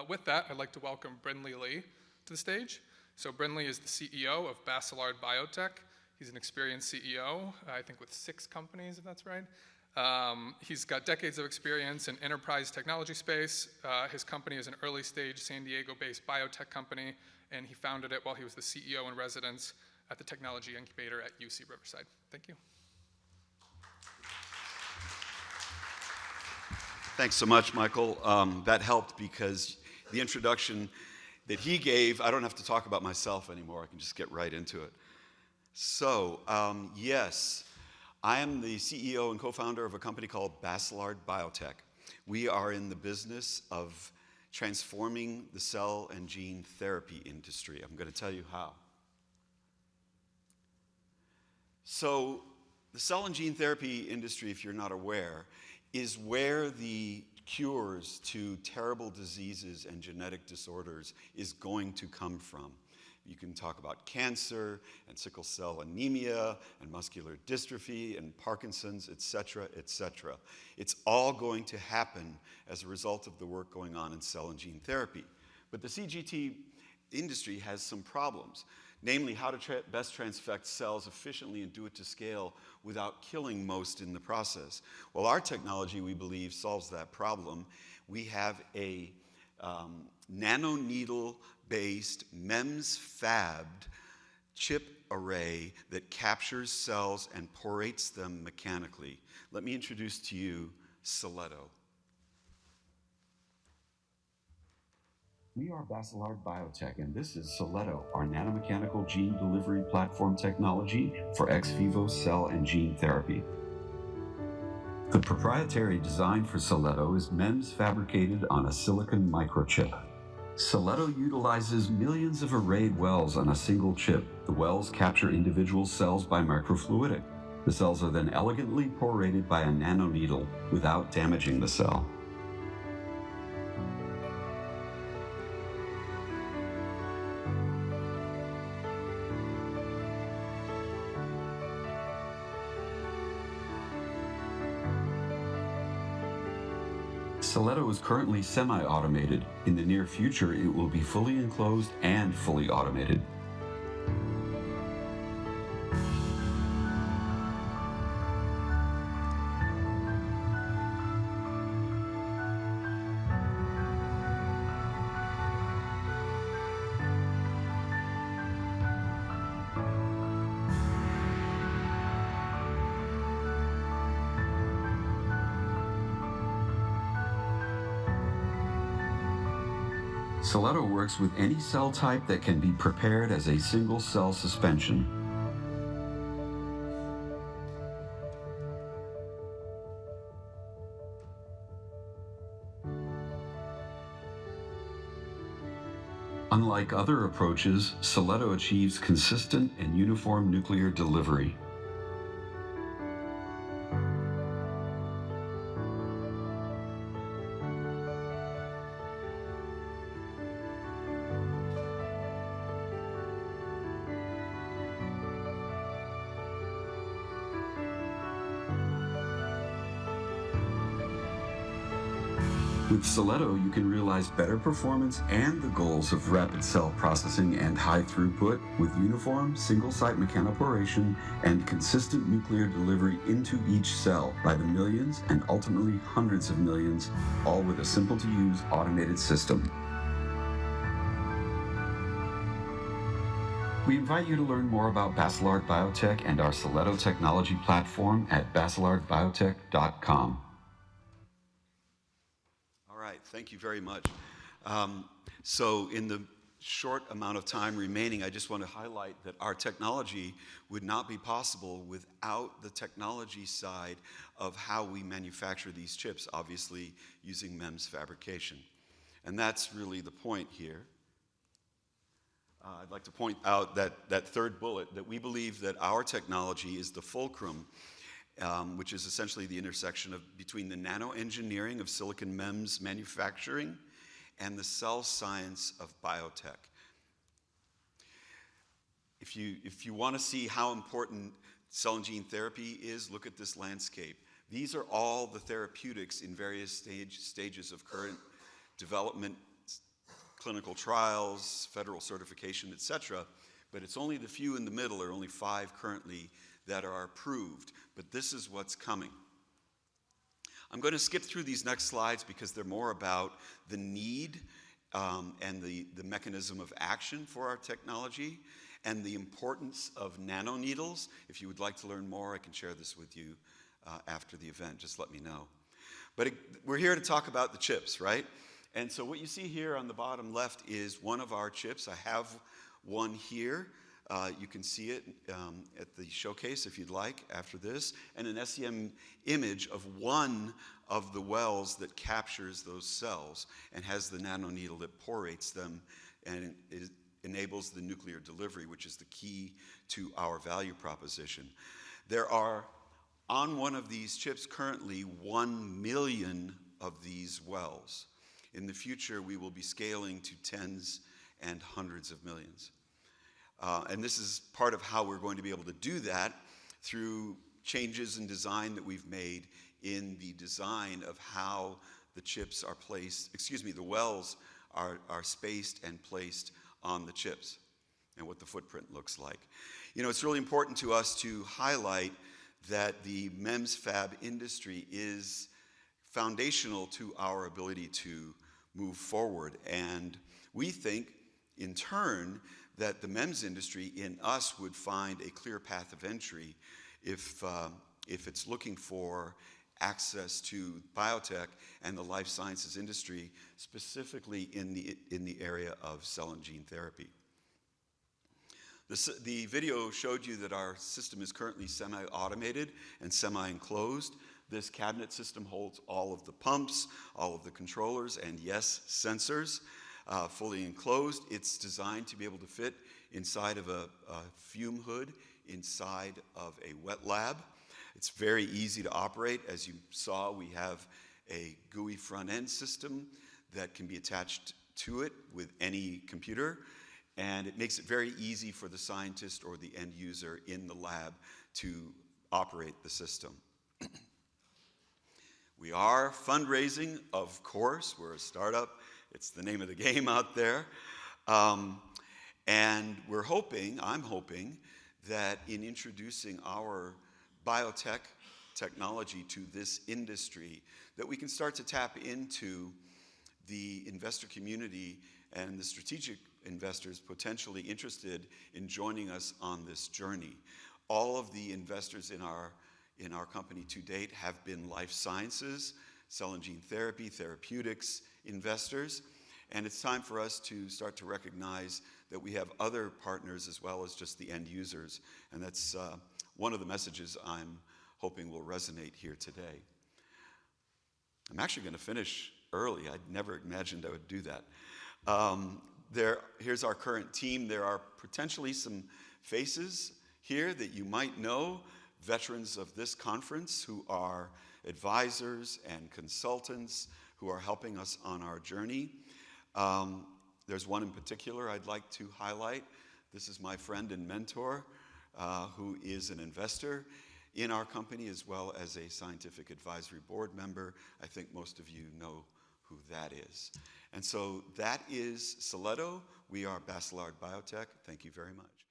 With that, I'd like to welcome Brynley Lee to the stage. So Brynley is the CEO of Basilard Biotech. He's an experienced CEO, I think with 6 companies, if that's right. He's got decades of experience in enterprise technology space. His company is an early stage San Diego-based biotech company, and he founded it while he was the CEO in residence at the technology incubator at UC Riverside. Thank you. Thanks so much, Michael. That helped because the introduction that he gave, I don't have to talk about myself anymore. I can just get right into it. So, yes, I am the CEO and co-founder of a company called Basilard Biotech. We are in the business of transforming the cell and gene therapy industry. I'm going to tell you how. So, the cell and gene therapy industry, if you're not aware, is where the cures to terrible diseases and genetic disorders is going to come from. You can talk about cancer and sickle cell anemia and muscular dystrophy and Parkinson's, et cetera, et cetera. It's all going to happen as a result of the work going on in cell and gene therapy. But the CGT industry has some problems. Namely, how to best transfect cells efficiently and do it to scale without killing most in the process. Well, our technology, we believe, solves that problem. We have a nanoneedle-based MEMS-fabbed chip array that captures cells and porates them mechanically. Let me introduce to you Celletto. We are Basilard Biotech, and this is Celletto, our nanomechanical gene delivery platform technology for ex vivo cell and gene therapy. The proprietary design for Celletto is MEMS fabricated on a silicon microchip. Celletto utilizes millions of arrayed wells on a single chip. The wells capture individual cells by microfluidics. The cells are then elegantly porated by a nanoneedle without damaging the cell. Celletto is currently semi-automated. In the near future, it will be fully enclosed and fully automated. Celletto works with any cell type that can be prepared as a single cell suspension. Unlike other approaches, Celletto achieves consistent and uniform nuclear delivery. With Celletto, you can realize better performance and the goals of rapid cell processing and high throughput with uniform single-site mechanoporation and consistent nuclear delivery into each cell by the millions and ultimately hundreds of millions, all with a simple-to-use automated system. We invite you to learn more about Basilard Biotech and our Celletto technology platform at basilardbiotech.com. Thank you very much. So in the short amount of time remaining, I just want to highlight that our technology would not be possible without the technology side of how we manufacture these chips, obviously using MEMS fabrication. And that's really the point here. I'd like to point out that third bullet, that we believe that our technology is the fulcrum, which is essentially the intersection between the nanoengineering of silicon MEMS manufacturing and the cell science of biotech. If you want to see how important cell and gene therapy is, look at this landscape. These are all the therapeutics in various stages of current development clinical trials, federal certification, etc. But it's only the few in the middle, or only 5 currently, that are approved. But this is what's coming. I'm going to skip through these next slides because they're more about the need and the mechanism of action for our technology and the importance of nanoneedles. If you would like to learn more, I can share this with you after the event. Just let me know. But we're here to talk about the chips, right? And so what you see here on the bottom left is one of our chips. I have one here. You can see it at the showcase if you'd like after this, and an SEM image of one of the wells that captures those cells and has the nanoneedle that porates them, and it enables the nuclear delivery, which is the key to our value proposition. There are, on one of these chips currently, 1 million of these wells. In the future, we will be scaling to tens and hundreds of millions. And this is part of how we're going to be able to do that through changes in design that we've made in the design of how the chips are placed, the wells are spaced and placed on the chips and what the footprint looks like. You know, it's really important to us to highlight that the MEMS fab industry is foundational to our ability to move forward. And we think, in turn, that the MEMS industry in us would find a clear path of entry if it's looking for access to biotech and the life sciences industry, specifically in the area of cell and gene therapy. The video showed you that our system is currently semi-automated and semi-enclosed. This cabinet system holds all of the pumps, all of the controllers, and yes, sensors. Fully enclosed. It's designed to be able to fit inside of a fume hood inside of a wet lab. It's very easy to operate. As you saw, we have a GUI front-end system that can be attached to it with any computer, and it makes it very easy for the scientist or the end user in the lab to operate the system. We are fundraising, of course. We're a startup. It's the name of the game out there. And I'm hoping that in introducing our biotech technology to this industry, that we can start to tap into the investor community and the strategic investors potentially interested in joining us on this journey. All of the investors in our company to date have been life sciences, cell and gene therapy, therapeutics investors, and it's time for us to start to recognize that we have other partners as well as just the end users, and that's one of the messages I'm hoping will resonate here today. I'm actually going to finish early. I'd never imagined I would do that. Here's our current team. There are potentially some faces here that you might know, veterans of this conference who are advisors and consultants who are helping us on our journey. There's one in particular I'd like to highlight. This is my friend and mentor who is an investor in our company as well as a scientific advisory board member. I think most of you know who that is. And so that is Celletto. We are Basilard Biotech. Thank you very much.